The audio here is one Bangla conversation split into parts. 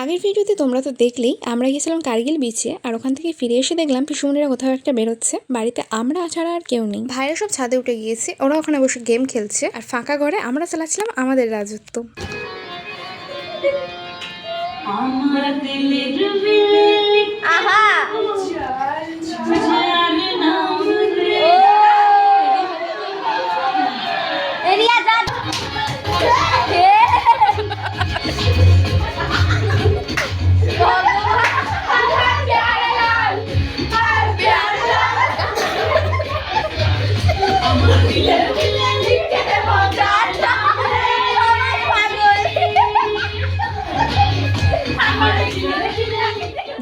আগের ভিডিওতে তোমরা তো দেখলেই আমরা গেছিলাম কার্গিল বিচে, আর ওখান থেকে ফিরে এসে দেখলাম পিসুমনিরা কোথাও একটা বেরোচ্ছে। বাড়িতে আমরা ছাড়া আর কেউ নেই। ভাইরা সব ছাদে উঠে গিয়েছে, ওরা ওখানে বসে গেম খেলছে, আর ফাঁকা ঘরে আমরা চালাচ্ছিলাম আমাদের রাজত্ব।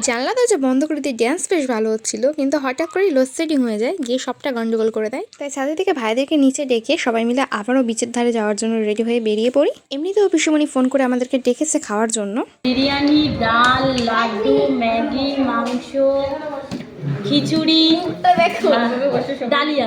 জানলা দরজা বন্ধ করে দিয়ে ড্যান্স বেশ ভালো হচ্ছিল, কিন্তু হঠাৎ করেই লোডশেডিং হয়ে যায়, গিয়ে সবটা গন্ডগোল করে দেয়। তাই ছাদে থেকে ভাইদেরকে নিচে ডেকে সবাই মিলে আবারও বিচের ধারে যাওয়ার জন্য রেডি হয়ে বেরিয়ে পড়ি। এমনিতেও পিসুমণি ফোন করে আমাদেরকে ডেকেছে খাওয়ার জন্য। বিরিয়ানি, ডাল, লাড্ডু, ম্যাগি, মাংস, খিচুড়ি, ডালিয়া।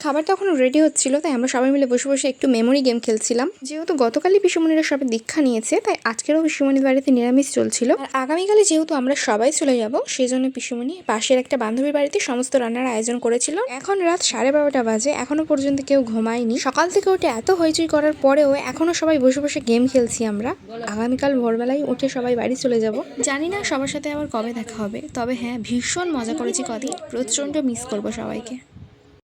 খাবার তখন রেডি হচ্ছিল, তাই আমরা সবাই মিলে বসে বসে একটু মেমোরি গেম খেলছিলাম। যেহেতু গতকালই পিসুমণিরা সবাই দীক্ষা নিয়েছে, তাই আজকেরও পিসুমণির বাড়িতে নিরামিষ চলছিল। আর আগামীকালে যেহেতু আমরা সবাই চলে যাব, সেই জন্য পিসুমণি পাশের একটা বান্ধবীর বাড়িতে সমস্ত রান্নার আয়োজন করেছিল। এখন রাত 12:30 বাজে, এখনো পর্যন্ত কেউ ঘুমায়নি। সকাল থেকে উঠে এত হইচই করার পরেও এখনো সবাই বসে বসে গেম খেলছি আমরা। আগামীকাল ভোরবেলায় উঠে সবাই বাড়ি চলে যাব। জানি না সবার সাথে আবার কবে দেখা হবে, তবে হ্যাঁ, ভীষণ মজা করেছি কদিন, প্রচন্ড মিস করবো সবাইকে।